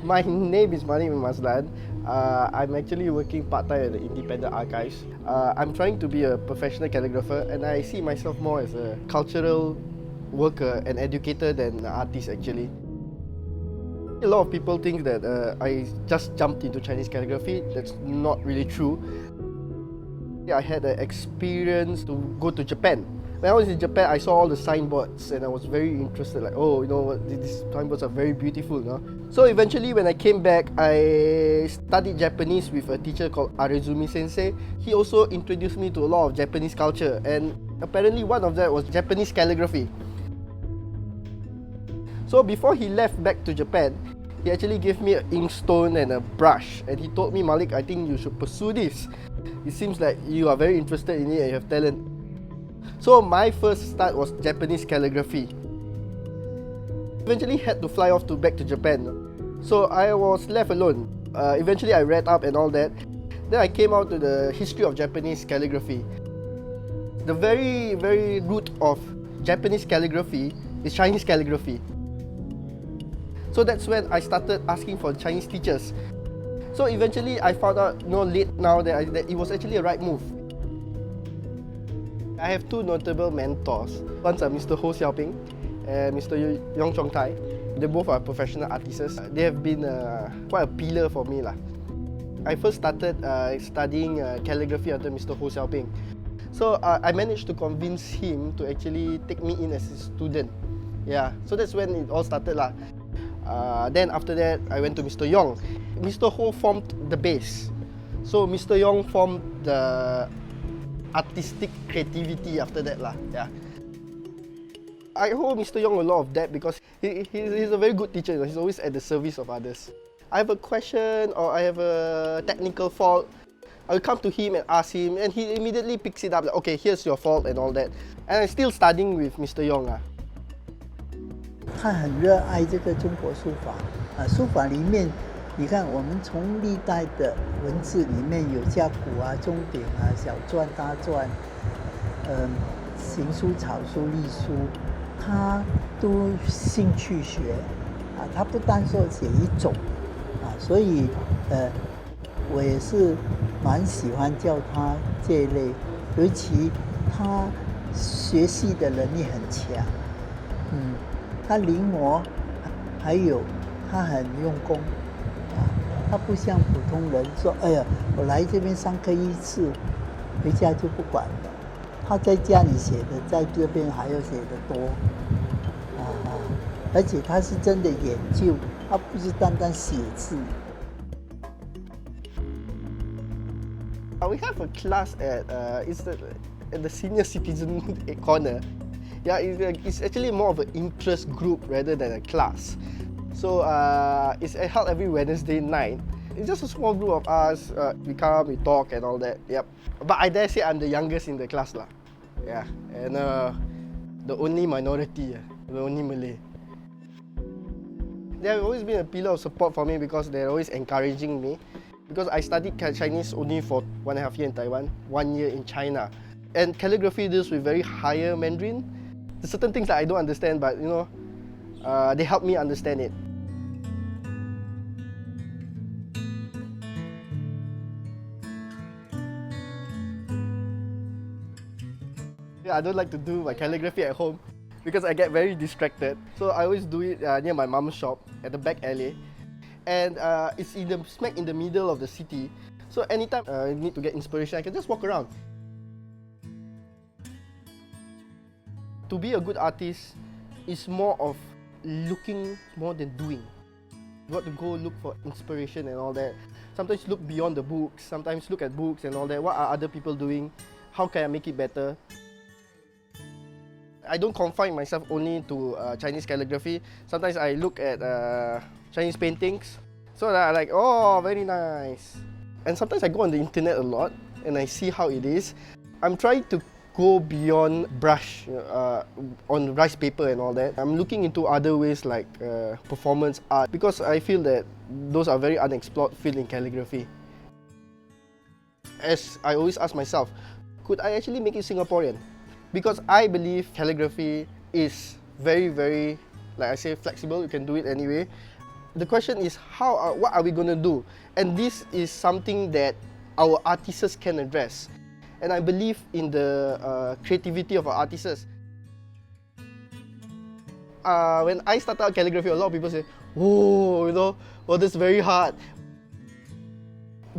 My name is Malik. I'm actually working part-time at the Independent Archives. I'm trying to be a professional calligrapher, and I see myself more as a cultural worker and educator than an artist actually. A lot of people think that I just jumped into Chinese calligraphy. That's not really true. I had an experience to go to Japan. When I was in Japan, I saw all the signboards and I was very interested, like, oh, you know what, these signboards are very beautiful, you know? So eventually when I came back, I studied Japanese with a teacher called Arezumi Sensei. He also introduced me to a lot of Japanese culture, and apparently one of that was Japanese calligraphy. So before he left back to Japan, he actually gave me an inkstone and a brush, and he told me, Malik, I think you should pursue this. It seems like you are very interested in it and you have talent. So my first start was Japanese calligraphy. Eventually had to fly off back to Japan. So I was left alone. Eventually I read up and all that. Then I came out to the history of Japanese calligraphy. The very root of Japanese calligraphy is Chinese calligraphy. So that's when I started asking for Chinese teachers. So eventually I found out, late now that it was actually a right move. I have two notable mentors. One's Mr. Ho Xiaoping and Mr. Yong Chong Tai. They both are professional artists. They have been quite a pillar for me. I first started studying calligraphy under Mr. Ho Xiaoping. So I managed to convince him to actually take me in as a student. Yeah, so that's when it all started. Then after that, I went to Mr. Yong. Mr. Ho formed the base. So Mr. Yong formed the artistic creativity after that. Yeah. I owe Mr. Yong a lot of that because he's a very good teacher. He's always at the service of others. I have a question or I have a technical fault, I'll come to him and ask him, and he immediately picks it up. Like, okay, here's your fault and all that. And I'm still studying with Mr. Yong. 他很热爱这个中国书法书法里面，你看我们从历代的文字里面有甲骨啊、钟鼎啊、小篆、大篆，行书、草书、隶书，他都兴趣学他不单说写一种所以我也是蛮喜欢教他这一类，尤其他学习的能力很强，他临摹，还有他很用功他不像普通人说，哎呀，我来这边上课一次，回家就不管了。他在家里写的，在这边还要写得多而且他是真的研究，他不是单单写字。We have a class at the senior citizen corner. Yeah, it's actually more of an interest group rather than a class. So it's held every Wednesday night. It's just a small group of us. We come, we talk and all that. Yep. But I dare say I'm the youngest in the class lah. Yeah, and the only minority, the only Malay. They have always been a pillar of support for me because they're always encouraging me. Because I studied Chinese only for 1.5 years in Taiwan, 1 year in China. And calligraphy deals with very higher Mandarin. There's certain things that I don't understand, but they help me understand it. Yeah, I don't like to do my calligraphy at home because I get very distracted. So I always do it near my mom's shop at the back alley. And it's smack in the middle of the city. So anytime I need to get inspiration, I can just walk around. To be a good artist is more of looking more than doing. You got to go look for inspiration and all that. Sometimes look beyond the books, sometimes look at books and all that. What are other people doing? How can I make it better? I don't confine myself only to Chinese calligraphy. Sometimes I look at Chinese paintings. So that I'm like, oh, very nice. And sometimes I go on the internet a lot and I see how it is. I'm trying to go beyond brush on rice paper and all that. I'm looking into other ways like performance art because I feel that those are very unexplored field in calligraphy. As I always ask myself, could I actually make it Singaporean? Because I believe calligraphy is very Like I say, flexible, you can do it anyway. The question is, what are we going to do? And this is something that our artists can address. And I believe in the creativity of our artists. When I started out calligraphy, a lot of people say, oh, that's very hard.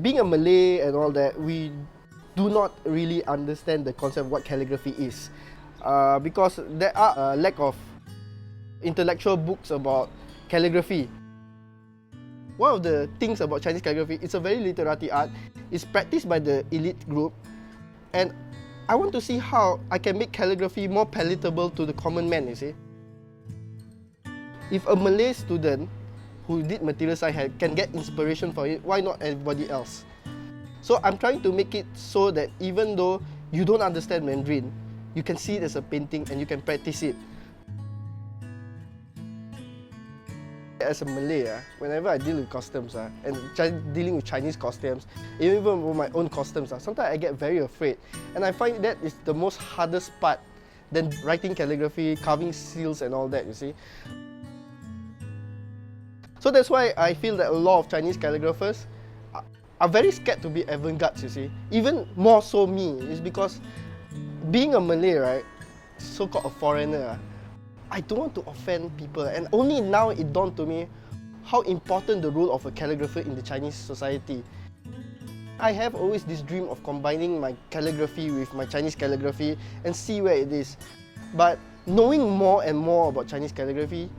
Being a Malay and all that, we do not really understand the concept of what calligraphy is. Because there are a lack of intellectual books about calligraphy. One of the things about Chinese calligraphy, it's a very literary art. It's practiced by the elite group. And I want to see how I can make calligraphy more palatable to the common man, you see. If a Malay student who did material science can get inspiration for it, why not everybody else? So I'm trying to make it so that even though you don't understand Mandarin, you can see it as a painting and you can practice it. As a Malay, whenever I deal with costumes and dealing with Chinese costumes, even with my own costumes, sometimes I get very afraid. And I find that is the most hardest part than writing calligraphy, carving seals and all that, you see. So that's why I feel that a lot of Chinese calligraphers are very scared to be avant-garde, you see. Even more so me, is because being a Malay, right, so-called a foreigner, I don't want to offend people, and only now it dawned to me how important the role of a calligrapher in the Chinese society. I have always this dream of combining my calligraphy with my Chinese calligraphy and see where it is. But knowing more and more about Chinese calligraphy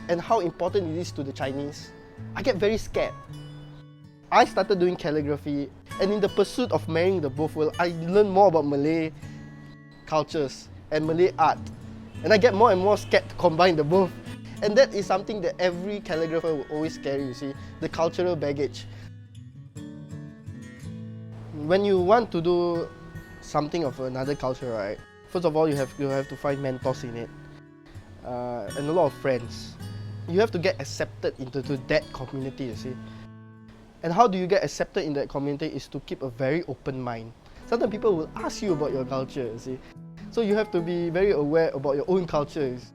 and how important it is to the Chinese, I get very scared. I started doing calligraphy, and in the pursuit of marrying the both worlds, I learned more about Malay cultures and Malay art. And I get more and more scared to combine the both. And that is something that every calligrapher will always carry, you see, the cultural baggage. When you want to do something of another culture, right, first of all, you have to find mentors in it. And a lot of friends. You have to get accepted into that community, you see. And how do you get accepted in that community is to keep a very open mind. Sometimes people will ask you about your culture, you see. So you have to be very aware about your own cultures.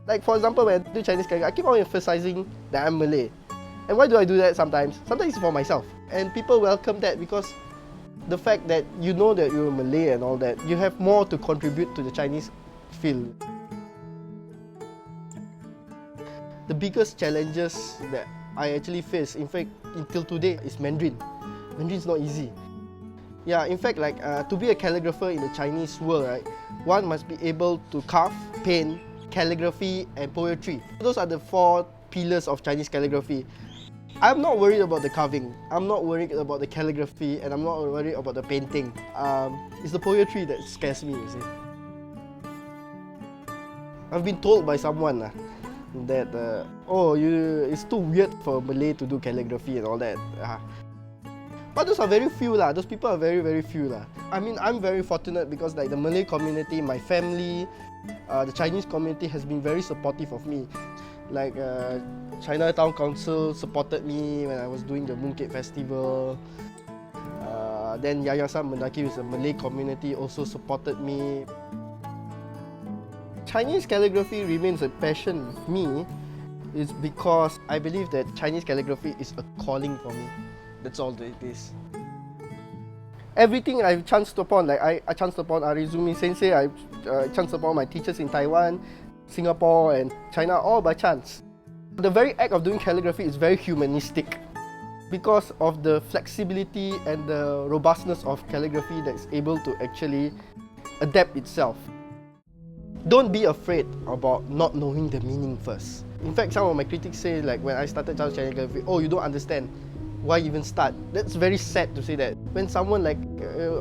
Like for example, when I do Chinese calligraphy, I keep on emphasizing that I'm Malay. And why do I do that sometimes? Sometimes it's for myself. And people welcome that because the fact that you know that you're Malay and all that, you have more to contribute to the Chinese field. The biggest challenges that I actually face, in fact, until today, is Mandarin. Mandarin is not easy. Yeah, in fact, like to be a calligrapher in the Chinese world, right, one must be able to carve, paint, calligraphy, and poetry. Those are the 4 pillars of Chinese calligraphy. I'm not worried about the carving, I'm not worried about the calligraphy, and I'm not worried about the painting. It's the poetry that scares me, you see. I've been told by someone that, it's too weird for a Malay to do calligraphy and all that. But those are very few lah. Those people are very, very few lah. I mean, I'm very fortunate because like the Malay community, my family, the Chinese community has been very supportive of me. Like Chinatown Council supported me when I was doing the Mooncake Festival. Then Yayasan Mendaki, with the Malay community, also supported me. Chinese calligraphy remains a passion with me is because I believe that Chinese calligraphy is a calling for me. That's all that it is. Everything I've chanced upon, like I chanced upon Arizumi Sensei, I chanced upon my teachers in Taiwan, Singapore and China, all by chance. The very act of doing calligraphy is very humanistic because of the flexibility and the robustness of calligraphy that's able to actually adapt itself. Don't be afraid about not knowing the meaning first. In fact, some of my critics say, like when I started Chinese calligraphy, you don't understand. Why even start? That's very sad to say that. When someone like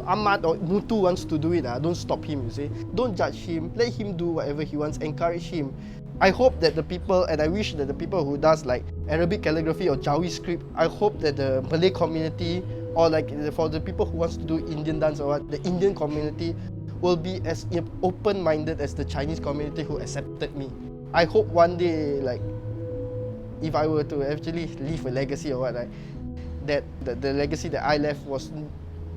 Ahmad or Mutu wants to do it, don't stop him, you see. Don't judge him, let him do whatever he wants, encourage him. I hope that the people, and I wish that the people who does like Arabic calligraphy or Jawi script, I hope that the Malay community, or like for the people who wants to do Indian dance or what, the Indian community will be as open-minded as the Chinese community who accepted me. I hope one day, like, if I were to actually leave a legacy or what, right, that the legacy that I left was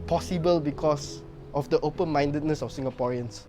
possible because of the open-mindedness of Singaporeans.